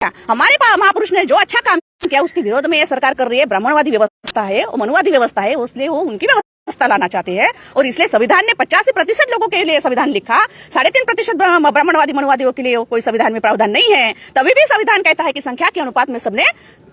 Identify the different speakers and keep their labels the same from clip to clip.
Speaker 1: हमारे महापुरुष ने जो अच्छा काम किया उसके विरोध में ये सरकार कर रही है। ब्राह्मणवादी व्यवस्था है, मनुवादी व्यवस्था है, उसलिए वो उनकी व्यवस्था लाना चाहते हैं। और इसलिए संविधान ने 85% लोगों के लिए संविधान लिखा, 3.5% ब्राह्मणवादी मनुवादियों के लिए कोई संविधान में प्रावधान नहीं है। तभी भी संविधान कहता है कि संख्या के अनुपात में सबने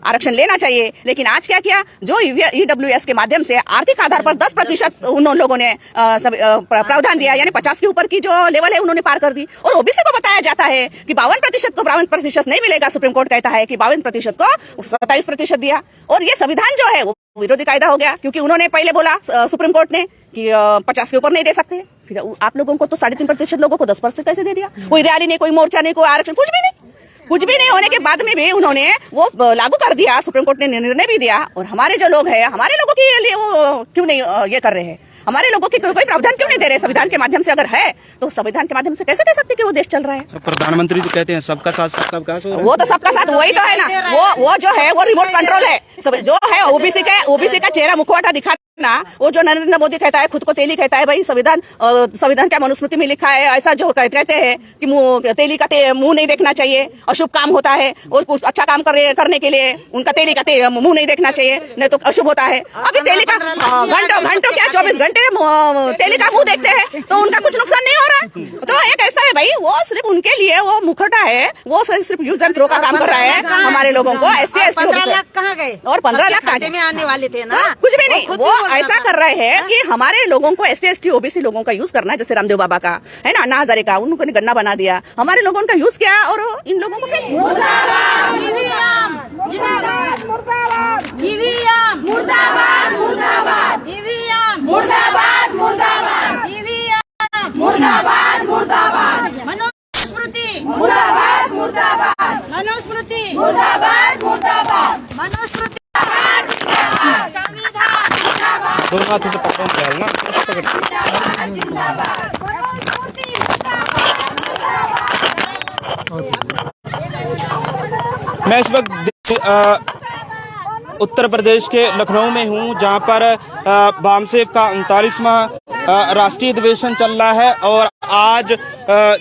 Speaker 1: आरक्षण लेना चाहिए। लेकिन आज क्या किया, जो ईडब्ल्यूएस के माध्यम से आर्थिक आधार पर 10% उन लोगों ने प्रावधान दिया, यानी 50 के ऊपर की जो लेवल है उन्होंने पार कर दी। और ओबीसी को बताया जाता है कि 52% को 52% नहीं मिलेगा। सुप्रीम कोर्ट कहता है कि 52% को 27% दिया। और ये संविधान जो है वो विरोधी कायदा हो गया, क्योंकि उन्होंने पहले बोला सुप्रीम कोर्ट ने कि 50 के ऊपर नहीं दे सकते। फिर आप लोगों को तो 3.5% लोगों को 10% कैसे दे दिया? कोई रैली नहीं, कोई मोर्चा नहीं, कोई आरक्षण, कुछ भी नहीं होने के बाद में भी उन्होंने वो लागू कर दिया। सुप्रीम कोर्ट ने निर्णय भी दिया। और हमारे जो लोग हैं, हमारे लोगों के लिए वो क्यों नहीं ये कर रहे हैं? हमारे लोगों की कोई प्रावधान क्यों नहीं दे रहे? संविधान के माध्यम से अगर है तो संविधान के माध्यम से कैसे कह सकते कि वो देश चल रहा है?
Speaker 2: प्रधानमंत्री तो कहते हैं सबका साथ सबका विकास।
Speaker 1: वो तो सबका साथ वही तो है ना, वो जो है वो रिमोट कंट्रोल है। जो है ओबीसी का चेहरा मुखौटा दिखा ना, वो जो नरेंद्र मोदी कहता है, खुद को तेली कहता है, भाई संविधान क्या मनुस्मृति में लिखा है ऐसा जो कहते हैं कि तेली का मुंह नहीं देखना चाहिए, अशुभ काम होता है। और कुछ अच्छा काम करने के लिए उनका तेली का मुंह नहीं देखना चाहिए, नहीं तो अशुभ होता है। अभी तेली का घंटों क्या 24 घंटे तेली का मुंह देखते हैं तो उनका कुछ नुकसान नहीं हो रहा है। तो एक ऐसा है भाई, वो सिर्फ उनके लिए वो मुखौटा है, वो सिर्फ यूज एंड थ्रो का काम कर रहा है हमारे लोगों को। SC ST
Speaker 3: 15 लाख कहाँ गए?
Speaker 1: और 15 लाख
Speaker 3: खाते में आने वाले थे ना,
Speaker 1: कुछ भी नहीं। वो ऐसा कर रहे हैं कि हमारे लोगों को SC ST OBC लोगों का यूज करना है। जैसे रामदेव बाबा का है ना, अन्ना हजारे का, उनको गन्ना बना दिया, हमारे लोगों का यूज किया और इन लोगों को
Speaker 2: दोनों हाथों से पकड़ो ख्याल ना, मैं इस वक्त उत्तर प्रदेश के लखनऊ में हूँ, जहाँ पर बामसेव का 39वां राष्ट्रीय अधिवेशन चल रहा है। और आज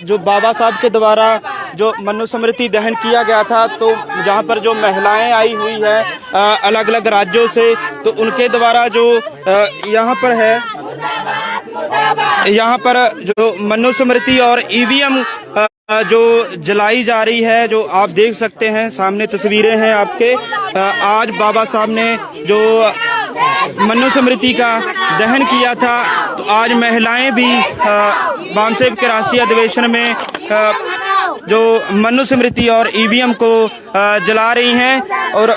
Speaker 2: जो बाबा साहब के द्वारा जो मनुस्मृति दहन किया गया था, तो जहाँ पर जो महिलाएं आई हुई है अलग अलग राज्यों से, तो उनके द्वारा जो यहाँ पर है, यहाँ पर जो मनुस्मृति और EVM जो जलाई जा रही है, जो आप देख सकते हैं सामने तस्वीरें हैं आपके। आज बाबा साहब ने जो मनुस्मृति का दहन किया था, तो आज महिलाएं भी बामसेव के राष्ट्रीय अधिवेशन में जो मनुस्मृति और EVM को जला रही हैं। और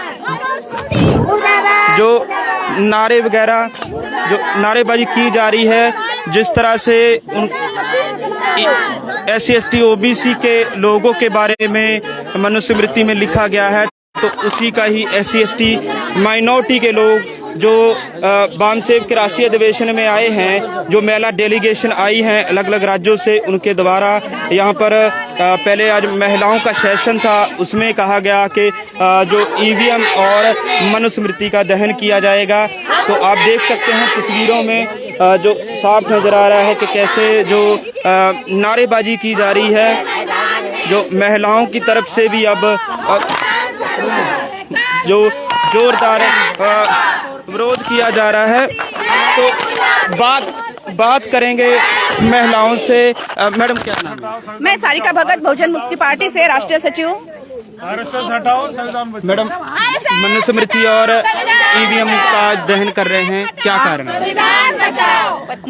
Speaker 2: जो नारे वगैरह जो नारेबाजी की जा रही है, जिस तरह से SC ST OBC के लोगों के बारे में मनुस्मृति में लिखा गया है, तो उसी का ही SC ST माइनॉरिटी के लोग जो बामसेव के राष्ट्रीय अधिवेशन में आए हैं, जो महिला डेलीगेशन आई हैं अलग अलग राज्यों से, उनके द्वारा यहाँ पर पहले आज महिलाओं का सेशन था, उसमें कहा गया कि जो EVM और मनुस्मृति का दहन किया जाएगा। तो आप देख सकते हैं तस्वीरों में जो साफ नजर आ रहा है कि कैसे जो नारेबाजी की जा रही है, जो महिलाओं की तरफ से भी अब जो जोरदार विरोध किया जा रहा है। तो बात करेंगे महिलाओं से। मैडम क्या नाम है?
Speaker 1: मैं सारिका भगत, बहुजन मुक्ति पार्टी से राष्ट्रीय सचिव।
Speaker 2: मैडम, मनुस्मृति और EVM का दहन कर रहे हैं, क्या कारण है?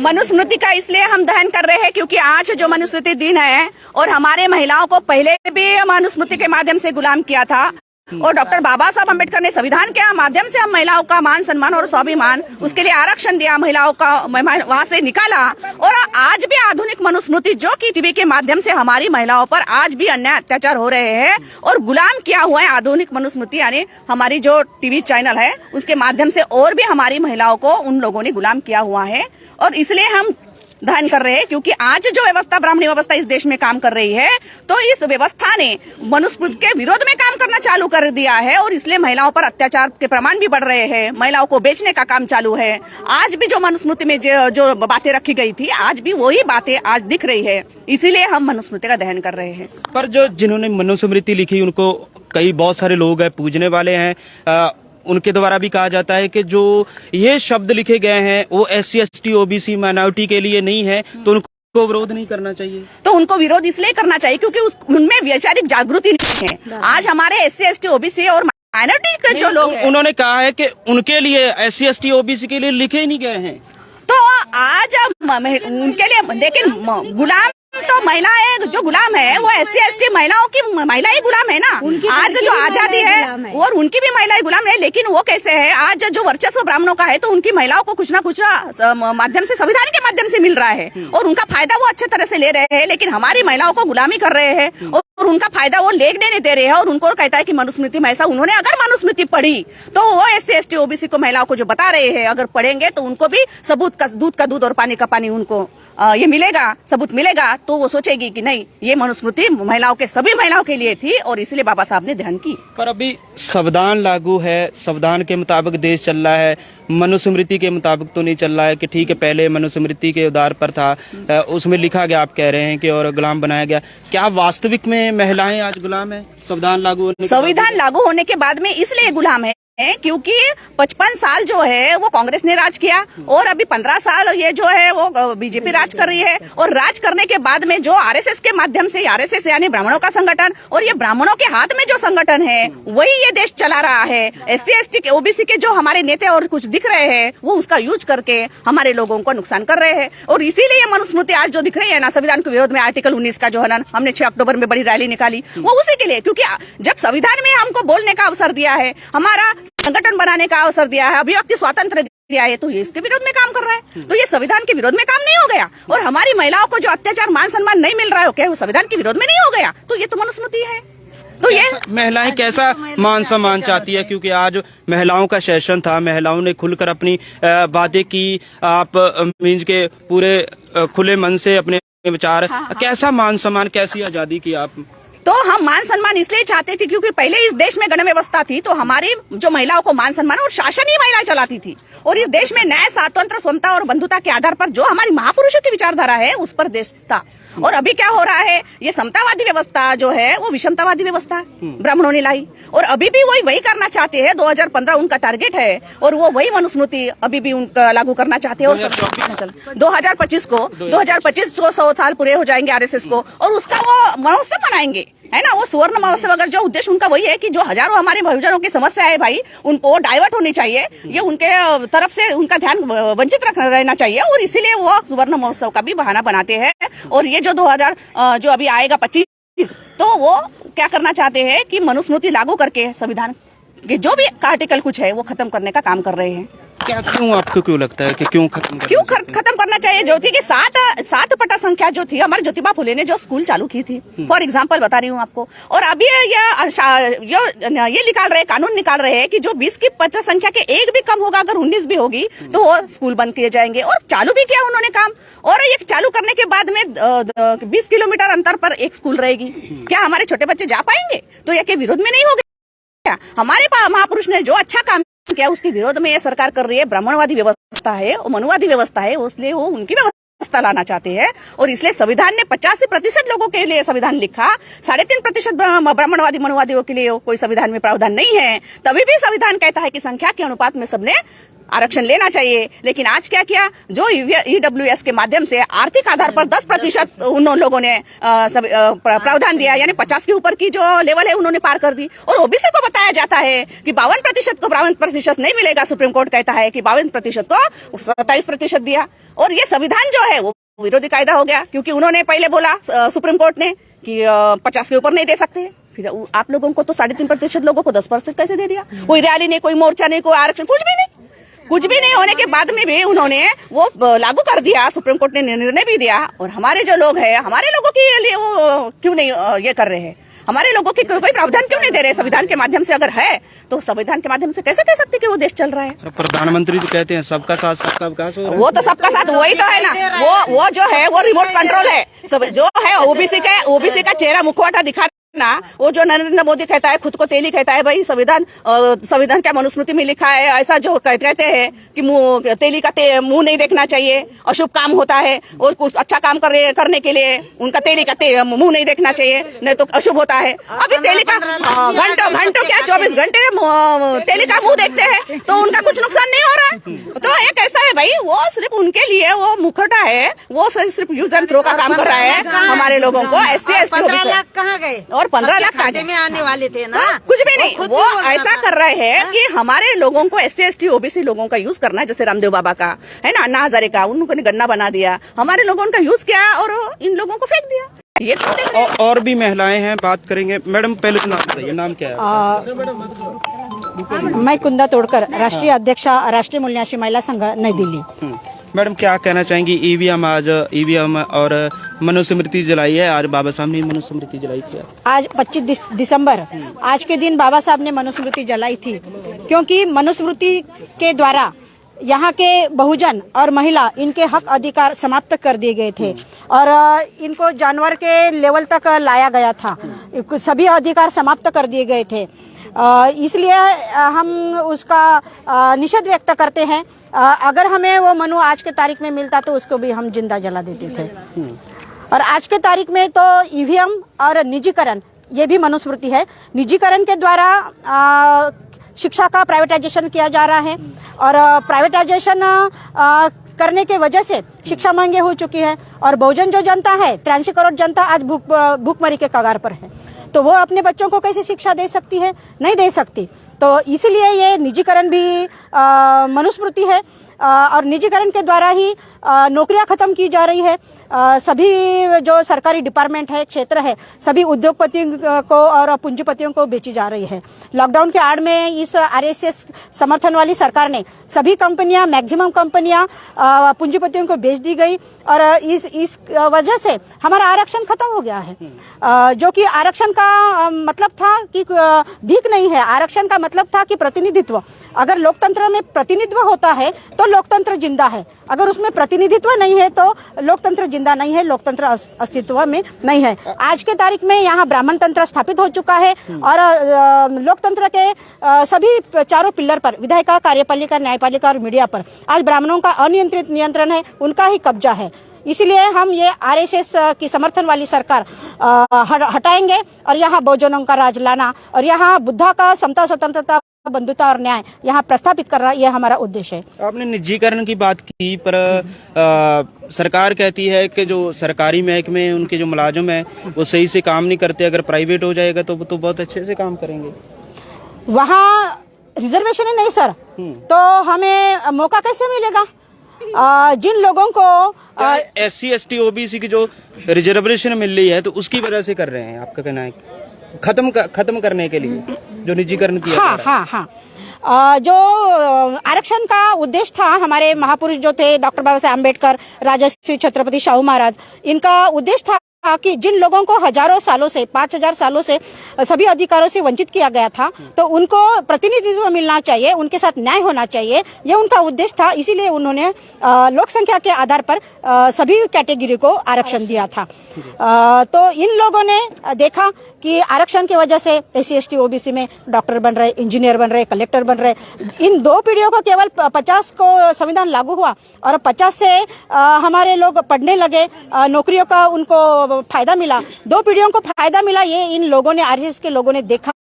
Speaker 1: मनुस्मृति का इसलिए हम दहन कर रहे हैं क्योंकि आज जो मनुस्मृति दिन है, और हमारे महिलाओं को पहले भी मनुस्मृति के माध्यम से गुलाम किया था, और डॉक्टर बाबा साहब अम्बेडकर ने संविधान के माध्यम से हम महिलाओं का मान सम्मान और स्वाभिमान, उसके लिए आरक्षण दिया, महिलाओं का वहां से निकाला। और आज भी आधुनिक मनुस्मृति जो कि टीवी के माध्यम से हमारी महिलाओं पर आज भी अन्याय अत्याचार हो रहे हैं और गुलाम किया हुआ है आधुनिक मनुस्मृति, यानी हमारी जो टीवी चैनल है उसके माध्यम से और भी हमारी महिलाओं को उन लोगों ने गुलाम किया हुआ है। और इसलिए हम दहन कर रहे हैं क्योंकि आज जो व्यवस्था, ब्राह्मणी व्यवस्था इस देश में काम कर रही है, तो इस व्यवस्था ने मनुस्मृति के विरोध में काम करना चालू कर दिया है। और इसलिए महिलाओं पर अत्याचार के प्रमाण भी बढ़ रहे हैं, महिलाओं को बेचने का काम चालू है। आज भी जो मनुस्मृति में जो बातें रखी गई थी, आज भी वही बातें आज दिख रही है, इसीलिए हम मनुस्मृति का दहन कर रहे हैं।
Speaker 2: पर जो जिन्होंने मनुस्मृति लिखी उनको कई बहुत सारे लोग हैं पूजने वाले हैं, उनके द्वारा भी कहा जाता है कि जो ये शब्द लिखे गए हैं वो SC ST OBC माइनॉरिटी के लिए नहीं है, तो उनको विरोध नहीं करना चाहिए।
Speaker 1: तो उनको विरोध इसलिए करना चाहिए क्योंकि उनमें वैचारिक जागृति नहीं है। आज हमारे SC ST OBC और माइनॉरिटी के जो लोग हैं,
Speaker 2: उन्होंने कहा है कि उनके लिए SC ST OBC के लिए लिखे ही नहीं गए हैं।
Speaker 1: तो आज उनके लिए, लेकिन गुलाम तो महिलाएं जो गुलाम है वो SC ST महिलाओं की महिलाएं गुलाम है ना। आज जो आजादी है और उनकी भी महिलाएं गुलाम है, लेकिन वो कैसे है, आज जो वर्चस्व ब्राह्मणों का है तो उनकी महिलाओं को कुछ ना कुछ माध्यम से, संविधान के माध्यम से मिल रहा है और उनका फायदा वो अच्छे तरह से ले रहे हैं, लेकिन हमारी महिलाओं को गुलामी कर रहे हैं और उनका फायदा वो लेने नहीं दे रहे हैं। और उनको कहता है कि मनुस्मृति में ऐसा, उन्होंने अगर मनुस्मृति पढ़ी तो वो SC ST OBC को महिलाओं को जो बता रहे हैं अगर पढ़ेंगे तो उनको भी सबूत का दूध का दूध और पानी का पानी उनको ये मिलेगा, सबूत मिलेगा, तो वो सोचेगी कि नहीं ये मनुस्मृति महिलाओं के, सभी महिलाओं के लिए थी और इसलिए बाबा साहब ने ध्यान की।
Speaker 2: पर अभी संविधान लागू है, संविधान के मुताबिक देश चल रहा है, मनुस्मृति के मुताबिक तो नहीं चल रहा है कि ठीक है पहले मनुस्मृति के आधार पर था, उसमें लिखा गया, आप कह रहे हैं कि और गुलाम बनाया गया। क्या वास्तविक में महिलाएं आज गुलाम है संविधान लागू होने के बाद में? इसलिए गुलाम है क्योंकि 55 साल जो है वो कांग्रेस ने राज किया और अभी 15 साल ये जो है वो बीजेपी राज कर रही है। और राज करने के बाद में जो RSS के माध्यम से, RSS यानी ब्राह्मणों का संगठन, और ये ब्राह्मणों के हाथ में जो संगठन है वही ये देश चला रहा है। SC ST के OBC के जो हमारे नेता और कुछ दिख रहे हैं वो उसका यूज करके हमारे लोगों को नुकसान कर रहे हैं। और इसीलिए ये मनुस्मृति आज जो दिख रही है ना संविधान के विरोध में, आर्टिकल 19 का जो है ना, हमने 6 अक्टूबर में बड़ी रैली निकाली, वो उसी के लिए, क्योंकि जब संविधान में हमको बोलने का अवसर दिया है, हमारा संगठन बनाने का अवसर दिया है, अभिव्यक्ति स्वातंत्र दिया है, तो ये इसके विरोध में काम कर रहा है। तो ये संविधान के विरोध में काम नहीं हो गया। और हमारी महिलाओं को जो अत्याचार, मान सम्मान नहीं मिल रहा है, क्या वो संविधान के विरोध में नहीं हो गया? तो ये तो मनुस्मृति है। तो ये महिलाएं कैसा मान सम्मान चाहती है? क्योंकि आज महिलाओं का सेशन था, महिलाओं ने खुलकर अपनी बातें की, आप मींस के पूरे खुले मन से अपने विचार, कैसा मान सम्मान, कैसी आजादी की आप?
Speaker 1: तो हम मान सम्मान इसलिए चाहते थे क्योंकि पहले इस देश में गण व्यवस्था थी, तो हमारी जो महिलाओं को मान सम्मान और शासन ही महिलाएं चलाती थी। और इस देश में न्याय, स्वातंत्र, समता और बंधुता के आधार पर जो हमारी महापुरुषों की विचारधारा है उस पर देश था। और अभी क्या हो रहा है, ये समतावादी व्यवस्था जो है वो विषमतावादी व्यवस्था ब्राह्मणों ने लाई और अभी भी वही करना चाहते हैं। 2015 उनका टारगेट है और वो वही मनुस्मृति अभी भी उनका लागू करना चाहते हैं। और 2025 को 100 साल पूरे हो जाएंगे RSS को और उसका वो महोत्सव मनाएंगे, है ना, वो सुवर्ण महोत्सव। अगर जो उद्देश्य उनका वही है कि जो हजारों हमारे बहुजनों की समस्या है भाई, उनको डाइवर्ट होनी चाहिए, ये उनके तरफ से उनका ध्यान वंचित रहना चाहिए और इसीलिए वो सुवर्ण महोत्सव का भी बहाना बनाते हैं। और ये जो 2000 जो अभी आएगा 25, तो वो क्या करना चाहते हैं कि मनुस्मृति लागू करके संविधान के जो भी आर्टिकल कुछ है वो खत्म करने का काम कर रहे हैं।
Speaker 2: क्या, क्यों, आपको क्यों लगता है कि क्यों खत्म करना चाहिए? जो थी कि 7 पटा संख्या जो थी, हमारे ज्योतिबा फुले ने जो स्कूल चालू की थी, फॉर एग्जांपल बता रही हूँ आपको। और अभी ये निकाल रहे, कानून निकाल रहे हैं कि जो 20 की पटा संख्या के एक भी कम होगा, अगर 19 भी होगी तो वो स्कूल बंद किए जाएंगे। और चालू भी किया उन्होंने काम। और ये चालू करने के बाद में 20 किलोमीटर अंतर पर एक स्कूल रहेगी। क्या हमारे छोटे बच्चे जा पाएंगे? तो ये के विरोध में नहीं हो गया? हमारे महापुरुष ने जो अच्छा काम क्या उसके विरोध में ये सरकार कर रही है। ब्राह्मणवादी व्यवस्था है, मनुवादी व्यवस्था है, इसलिए वो उनकी व्यवस्था लाना चाहते हैं। और इसलिए संविधान ने 85% लोगों के लिए संविधान लिखा, 3.5% ब्राह्मणवादी मनुवादियों के लिए कोई संविधान में प्रावधान नहीं है। तभी भी संविधान कहता है कि संख्या के अनुपात में सबने आरक्षण लेना चाहिए। लेकिन आज क्या किया, जो EWS के माध्यम से आर्थिक आधार पर 10% उन लोगों ने प्रावधान दिया, यानी 50 के ऊपर की जो लेवल है उन्होंने पार कर दी। और OBC को बताया जाता है कि 52% को 52% नहीं मिलेगा। सुप्रीम कोर्ट कहता है कि 52% को 27% दिया। और ये संविधान जो है वो विरोधी कायदा हो गया, क्योंकि उन्होंने पहले बोला सुप्रीम कोर्ट ने कि 50 के ऊपर नहीं दे सकते। फिर आप लोगों को तो 3.5% लोगों को 10% कैसे दे दिया? कोई रैली नहीं, कोई मोर्चा नहीं, कोई आरक्षण, कुछ भी नहीं होने के बाद में भी उन्होंने वो लागू कर दिया। सुप्रीम कोर्ट ने निर्णय भी दिया। और हमारे जो लोग हैं, हमारे लोगों के लिए वो क्यों नहीं ये कर रहे हैं? हमारे लोगों की कोई प्रावधान क्यों नहीं दे रहे? संविधान के माध्यम से अगर है तो संविधान के माध्यम से कैसे कह सकते कि वो देश चल रहा है? प्रधानमंत्री तो कहते हैं सबका साथ सबका विकास हो रहा है।
Speaker 1: वो तो सबका साथ वही तो है ना, वो जो है वो रिमोट कंट्रोल है। जो है OBC का चेहरा मुखौटा दिखा ना, वो जो नरेंद्र मोदी कहता है, खुद को तेली कहता है, भाई संविधान क्या मनुस्मृति में लिखा है, ऐसा जो कहते हैं कि तेली का मुंह नहीं देखना चाहिए, अशुभ काम होता है, और कुछ अच्छा काम करने के लिए उनका तेली का मुंह नहीं देखना चाहिए, नहीं तो अशुभ होता है। अभी तेली का घंटों क्या 24 घंटे तेली का मुंह देखते हैं तो उनका कुछ नुकसान नहीं हो रहा। तो एक ऐसा है भाई, वो सिर्फ उनके लिए वो मुखौटा है, वो सिर्फ यूज एंड थ्रो का काम कर रहा है हमारे लोगों को। SC ST
Speaker 3: 15 लाख कहाँ गए?
Speaker 1: और 15 लाख
Speaker 3: खाते में आने वाले थे ना।
Speaker 1: कुछ भी नहीं, वो ऐसा कर रहे हैं कि हमारे लोगों को SC ST OBC लोगों का यूज करना है, जैसे रामदेव बाबा का है ना, अन्ना हजारे का, उन्होंने गन्ना बना दिया, हमारे लोगों का यूज किया और इन लोगों को फेंक दिया। ये तो
Speaker 2: और भी महिलाएं हैं, बात करेंगे। मैडम पहले तो नाम बताइए, नाम क्या है?
Speaker 4: मैं कुंदा तोड़कर, राष्ट्रीय अध्यक्षा, राष्ट्रीय मूल्याशी महिला संघ, नई दिल्ली।
Speaker 2: मैडम क्या कहना चाहेंगी? ईवीएम और मनुस्मृति जलाई है, आज बाबा साहब ने मनुस्मृति जलाई थी।
Speaker 4: आज 25 दिसंबर, आज के दिन बाबा साहब ने मनुस्मृति जलाई थी, क्योंकि मनुस्मृति के द्वारा यहाँ के बहुजन और महिला, इनके हक अधिकार समाप्त कर दिए गए थे और इनको जानवर के लेवल तक लाया गया था, सभी अधिकार समाप्त कर दिए गए थे। इसलिए हम उसका निषेध व्यक्त करते हैं। अगर हमें वो मनु आज के तारीख में मिलता तो उसको भी हम जिंदा जला देते थे। और आज के तारीख में तो ईवीएम और निजीकरण, ये भी मनुस्मृति है। निजीकरण के द्वारा शिक्षा का प्राइवेटाइजेशन किया जा रहा है और प्राइवेटाइजेशन करने के वजह से शिक्षा महंगी हो चुकी है और बहुजन जो जनता है, 83 करोड़ जनता आज भूखमरी के कगार पर है। तो वो अपने बच्चों को कैसे शिक्षा दे सकती है? नहीं दे सकती। तो इसलिए ये निजीकरण भी मनुस्मृति है और निजीकरण के द्वारा ही नौकरियां खत्म की जा रही है। सभी जो सरकारी डिपार्टमेंट है, क्षेत्र है, सभी उद्योगपतियों को और पूंजीपतियों को बेची जा रही है। लॉकडाउन के आड़ में इस RSS समर्थन वाली सरकार ने सभी कंपनियां, मैक्सिमम कंपनियां पूंजीपतियों को बेच दी गई और इस वजह से हमारा आरक्षण खत्म हो गया है। जो कि आरक्षण का मतलब था कि भीख नहीं है, आरक्षण का मतलब था कि प्रतिनिधित्व। अगर लोकतंत्र में प्रतिनिधित्व होता है तो लोकतंत्र जिंदा है, अगर उसमें प्रतिनिधित्व नहीं है तो लोकतंत्र जिंदा नहीं है, लोकतंत्र अस्तित्व में नहीं है। आज के तारीख में यहाँ ब्राह्मण तंत्र स्थापित हो चुका है और लोकतंत्र के सभी चारों पिलर पर, विधायिका, कार्यपालिका, न्यायपालिका और मीडिया पर आज ब्राह्मणों का अनियंत्रित नियंत्रण है, उनका ही कब्जा है। इसलिए हम ये RSS की समर्थन वाली सरकार हटाएंगे और यहाँ बहुजनों का राज लाना और यहाँ बुद्धा का समता, स्वतंत्रता, बंधुता और न्याय यहाँ प्रस्थापित कर रहा है, ये हमारा उद्देश्य है।
Speaker 2: आपने निजीकरण की बात की, पर सरकार कहती है कि जो सरकारी महकमे, उनके जो मुलाजिम है वो सही से काम नहीं करते, अगर प्राइवेट हो जाएगा तो बहुत अच्छे से काम करेंगे।
Speaker 4: वहाँ रिजर्वेशन ही नहीं सर, तो हमें मौका कैसे मिलेगा? जिन लोगों को
Speaker 2: SC ST OBC की जो रिजर्वेशन मिल रही है तो उसकी वजह से कर रहे हैं, आपका कहना है? खत्म करने के लिए जो निजीकरण किया।
Speaker 4: हाँ। जो आरक्षण का उद्देश्य था, हमारे महापुरुष जो थे डॉक्टर बाबा साहेब अम्बेडकर, राजर्षि छत्रपति शाहू महाराज, इनका उद्देश्य था कि जिन लोगों को हजारों सालों से, 5000 सालों से सभी अधिकारों से वंचित किया गया था, तो उनको प्रतिनिधित्व मिलना चाहिए, उनके साथ न्याय होना चाहिए, ये उनका उद्देश्य था। इसीलिए उन्होंने लोक संख्या के आधार पर सभी कैटेगरी को आरक्षण दिया था। तो इन लोगों ने देखा कि आरक्षण की वजह से SC ST OBC में डॉक्टर बन रहे, इंजीनियर बन रहे, कलेक्टर बन रहे। इन 2 पीढ़ियों को केवल 50 को संविधान लागू हुआ और 50 से हमारे लोग पढ़ने लगे, नौकरियों का उनको फायदा मिला, 2 पीढ़ियों को फायदा मिला। ये इन लोगों ने, RSS के लोगों ने देखा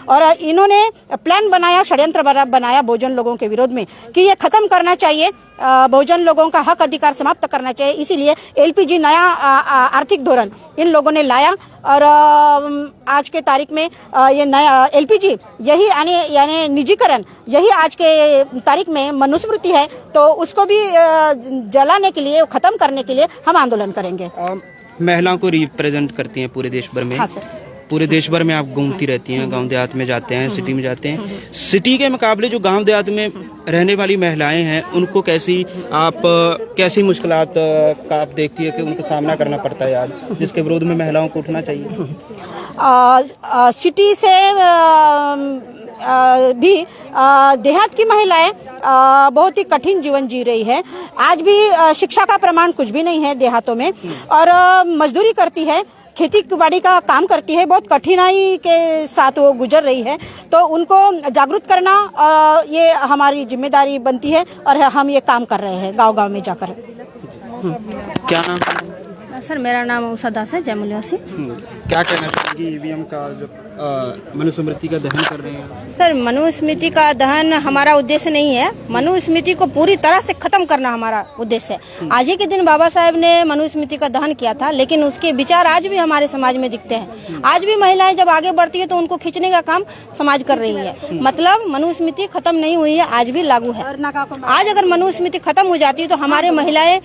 Speaker 4: और इन्होंने प्लान बनाया, षड्यंत्र बनाया बहुजन लोगों के विरोध में कि ये खत्म करना चाहिए, बहुजन लोगों का हक अधिकार समाप्त करना चाहिए। इसीलिए LPG नया आर्थिक धोरण इन लोगों ने लाया और आज के तारीख में ये नया LPG यही यानी निजीकरण, यही आज के तारीख में मनुस्मृति है। तो उसको भी जलाने के लिए, खत्म करने के लिए हम आंदोलन करेंगे।
Speaker 2: महिलाओं को रिप्रेजेंट करती हैं पूरे देश भर में।
Speaker 4: हाँ सर।
Speaker 2: पूरे देश भर में आप घूमती रहती हैं, गांव देहात में जाते हैं, सिटी में जाते हैं। सिटी के मुकाबले जो गांव देहात में रहने वाली महिलाएं हैं, उनको कैसी मुश्किलात का आप देखती है कि उनको सामना करना पड़ता है आज, जिसके विरोध में महिलाओं को उठना चाहिए?
Speaker 4: सिटी से भी देहात की महिलाएं बहुत ही कठिन जीवन जी रही है। आज भी शिक्षा का प्रमाण कुछ भी नहीं है देहातों में और मजदूरी करती है। खेती बाड़ी का काम करती है, बहुत कठिनाई के साथ वो गुजर रही है, तो उनको जागरूक करना ये हमारी जिम्मेदारी बनती है और हम ये काम कर रहे हैं गांव-गांव में जाकर।
Speaker 2: क्या नाम है?
Speaker 4: सर मेरा नाम उषा दास है, जयमुलियासी।
Speaker 2: क्या कहना चाहेंगे ईवीएम का जो मनुस्मृति का दहन कर रहे हैं?
Speaker 4: सर मनुस्मृति का दहन हमारा उद्देश्य नहीं है, मनुस्मृति को पूरी तरह से खत्म करना हमारा उद्देश्य है। आज ही के दिन बाबा साहेब ने मनुस्मृति का दहन किया था, लेकिन उसके विचार आज भी हमारे समाज में दिखते हैं। आज भी महिलाएं जब आगे बढ़ती है तो उनको खींचने का काम समाज कर रही है। मतलब मनुस्मृति खत्म नहीं हुई है, आज भी लागू है। आज अगर मनुस्मृति खत्म हो जाती है तो हमारे महिलाएं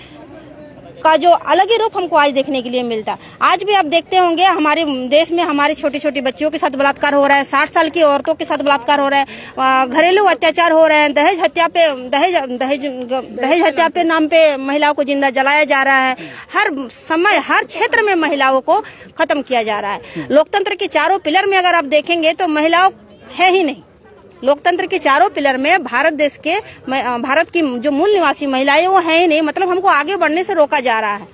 Speaker 4: का जो अलग ही रूप हमको आज देखने के लिए मिलता। आज भी आप देखते होंगे हमारे देश में हमारे छोटे छोटे बच्चों के साथ बलात्कार हो रहा है, 60 साल की औरतों के साथ बलात्कार हो रहा है, घरेलू अत्याचार हो रहे हैं, दहेज हत्या पे नाम पे महिलाओं को जिंदा जलाया जा रहा है। हर समय हर क्षेत्र में महिलाओं को खत्म किया जा रहा है। लोकतंत्र के चारों पिलर में अगर आप देखेंगे तो महिलाओं है ही नहीं। लोकतंत्र के चारों पिलर में भारत की जो मूल निवासी महिलाएं वो है ही नहीं। मतलब हमको आगे बढ़ने से रोका जा रहा है।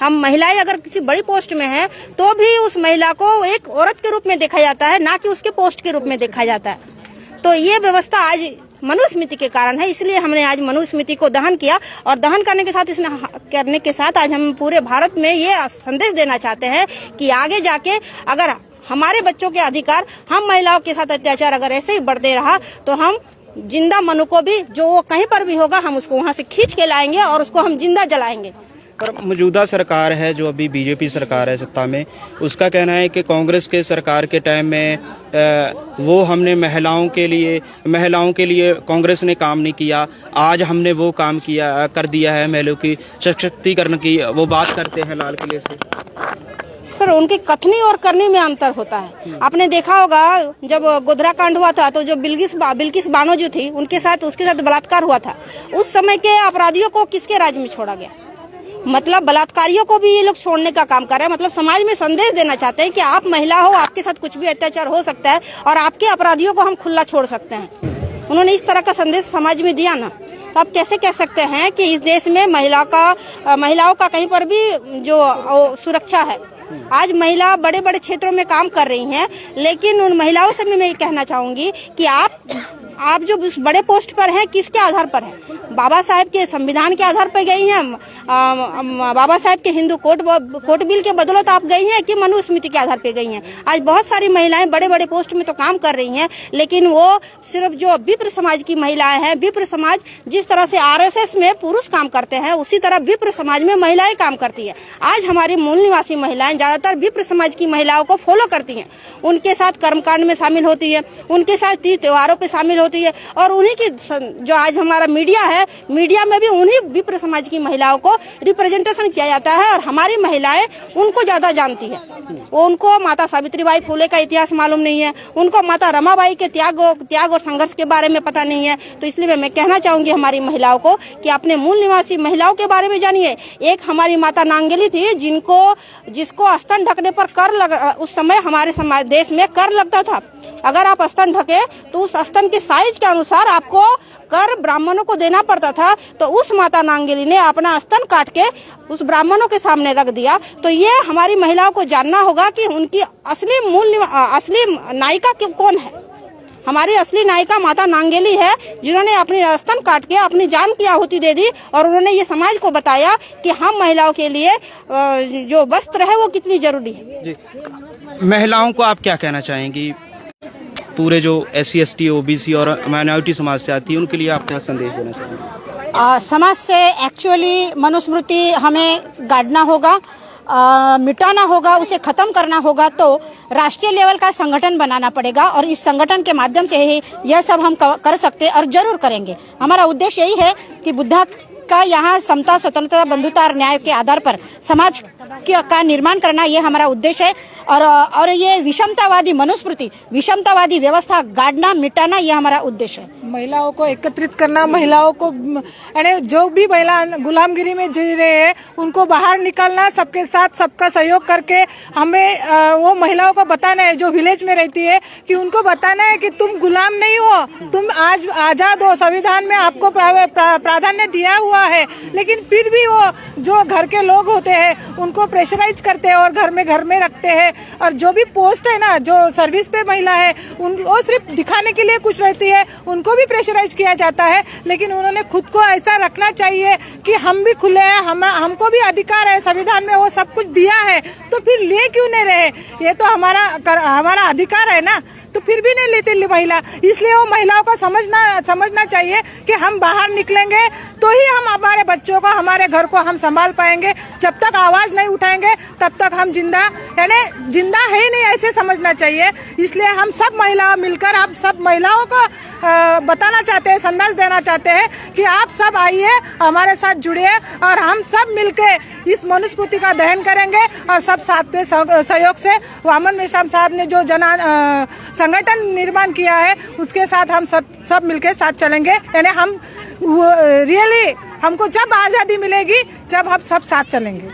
Speaker 4: हम महिलाएं अगर किसी बड़ी पोस्ट में हैं तो भी उस महिला को एक औरत के रूप में देखा जाता है, ना कि उसके पोस्ट के रूप में देखा जाता है। तो ये व्यवस्था आज मनुस्मृति के कारण है, इसलिए हमने आज मनुस्मृति को दहन किया। और दहन करने के साथ आज हम पूरे भारत में ये संदेश देना चाहते हैं कि आगे जाके अगर हमारे बच्चों के अधिकार, हम महिलाओं के साथ अत्याचार अगर ऐसे ही बढ़ते रहा तो हम जिंदा मनु को भी, जो वो कहीं पर भी होगा, हम उसको वहां से खींच के लाएंगे और उसको हम जिंदा जलाएंगे।
Speaker 2: पर मौजूदा सरकार है जो अभी बीजेपी सरकार है सत्ता में, उसका कहना है कि कांग्रेस के सरकार के टाइम में वो हमने महिलाओं के लिए कांग्रेस ने काम नहीं किया, आज हमने वो काम कर दिया है। महिलाओं की सशक्तिकरण की वो बात करते हैं लाल किले से।
Speaker 4: सर उनकी कथनी और करनी में अंतर होता है। आपने देखा होगा जब गोधरा कांड हुआ था तो जो बिल्किस बानो जो थी उसके साथ बलात्कार हुआ था, उस समय के अपराधियों को किसके राज्य में छोड़ा गया? मतलब बलात्कारियों को भी ये लोग छोड़ने का काम कर रहे हैं। मतलब समाज में संदेश देना चाहते हैं कि आप महिला हो, आपके साथ कुछ भी अत्याचार हो सकता है और आपके अपराधियों को हम खुला छोड़ सकते हैं। उन्होंने इस तरह का संदेश समाज में दिया ना, तो आप कैसे कह सकते हैं कि इस देश में महिलाओं का कहीं पर भी जो सुरक्षा है? आज महिला बड़े बड़े क्षेत्रों में काम कर रही हैं, लेकिन उन महिलाओं से भी मैं ये कहना चाहूंगी कि आप जो उस बड़े पोस्ट पर हैं किसके आधार पर हैं? बाबा साहेब के संविधान के आधार पर गई हैं, बाबा साहेब के हिंदू कोर्ट बिल के बदौलत आप गई हैं कि मनुस्मृति के आधार पर गई हैं? आज बहुत सारी महिलाएं बड़े बड़े पोस्ट में तो काम कर रही हैं, लेकिन वो सिर्फ जो विप्र समाज की महिलाएं हैं, विप्र समाज जिस तरह से आरएसएस में पुरुष काम करते हैं उसी तरह विप्र समाज में महिलाएं काम करती है। आज हमारी मूल निवासी महिलाएं ज्यादातर विप्र समाज की महिलाओं को फॉलो करती हैं, उनके साथ कर्मकांड में शामिल होती है, उनके साथ तीज त्योहारों पे शामिल होती है और उन्हीं की जो आज हमारा मीडिया है, मीडिया में भी उन्हीं विप्र समाज की महिलाओं को रिप्रेजेंटेशन किया जाता है और हमारी महिलाएं उनको ज्यादा जानती है। उनको माता सावित्रीबाई फुले का इतिहास मालूम नहीं है, उनको माता रमाबाई के त्याग और संघर्ष के बारे में पता नहीं है। तो इसलिए मैं कहना चाहूंगी हमारी महिलाओं को कि अपने मूल निवासी महिलाओं के बारे में जानिए। एक हमारी माता नांगेली थी जिसको स्तन ढकने पर उस समय हमारे देश में कर लगता था। अगर आप स्तन ढके तो उस स्तन के साइज के अनुसार आपको कर ब्राह्मणों को देना पड़ता था। तो उस माता नांगेली ने अपना स्तन काट के उस ब्राह्मणों के सामने रख दिया। तो ये हमारी महिलाओं को जानना होगा कि उनकी असली नायिका कौन है। हमारी असली नायिका माता नांगेली है, जिन्होंने अपने स्तन काट के अपनी जान की आहुति दे दी और उन्होंने ये समाज को बताया कि हम महिलाओं के लिए जो वस्त्र है वो कितनी जरूरी है।
Speaker 2: जी। महिलाओं को आप क्या कहना चाहेंगी? पूरे जो SC ST OBC और माइनॉरिटी समाज से आती है उनके लिए आप क्या संदेश देना चाहेंगे?
Speaker 4: समाज से एक्चुअली मनुस्मृति हमें गाड़ना होगा, मिटाना होगा, उसे खत्म करना होगा। तो राष्ट्रीय लेवल का संगठन बनाना पड़ेगा और इस संगठन के माध्यम से ही यह सब हम कर सकते और जरूर करेंगे। हमारा उद्देश्य यही है कि बुद्धा का यहाँ समता, स्वतंत्रता, बंधुता और न्याय के आधार पर समाज का निर्माण करना, ये हमारा उद्देश्य है। और ये विषमतावादी मनुस्मृति, विषमतावादी व्यवस्था गाड़ना, मिटाना, ये हमारा उद्देश्य है।
Speaker 5: महिलाओं को एकत्रित करना, महिलाओं को यानी जो भी महिला गुलामगिरी में जी रहे हैं उनको बाहर निकालना, सबके साथ सबका सहयोग करके हमें वो महिलाओं को बताना है जो विलेज में रहती है कि उनको बताना है कि तुम गुलाम नहीं हो, तुम आज आजाद हो, संविधान में आपको प्राधान्य दिया हुआ है। लेकिन फिर भी वो जो घर के लोग होते हैं उनको प्रेशराइज करते हैं और घर में रखते हैं। और जो भी पोस्ट है ना, जो सर्विस पे महिला है वो सिर्फ दिखाने के लिए कुछ रहती है, उनको भी प्रेशराइज किया जाता है। लेकिन उन्होंने खुद को ऐसा रखना चाहिए कि हम भी खुले हैं, हमको भी अधिकार है, संविधान में वो सब कुछ दिया है, तो फिर ले क्यों नहीं रहे? ये तो हमारा अधिकार है ना, तो फिर भी नहीं लेती महिला। इसलिए वो महिलाओं को समझना चाहिए कि हम बाहर निकलेंगे तो ही हम हमारे बच्चों को, हमारे घर को हम संभाल पाएंगे। जब तक आवाज नहीं उठाएंगे तब तक हम जिंदा है ही नहीं, ऐसे समझना चाहिए। इसलिए हम सब महिला मिलकर आप सब महिलाओं को बताना चाहते हैं, संदेश देना चाहते हैं कि आप सब आइए, हमारे साथ जुड़िए और हम सब मिलके इस मनुस्मृति का दहन करेंगे। और सब साथ के सहयोग से वामन मेश्राम साहब ने जो संगठन निर्माण किया है उसके साथ हम सब मिलके साथ चलेंगे। यानी हम रियली हमको जब आजादी मिलेगी जब हम सब साथ चलेंगे।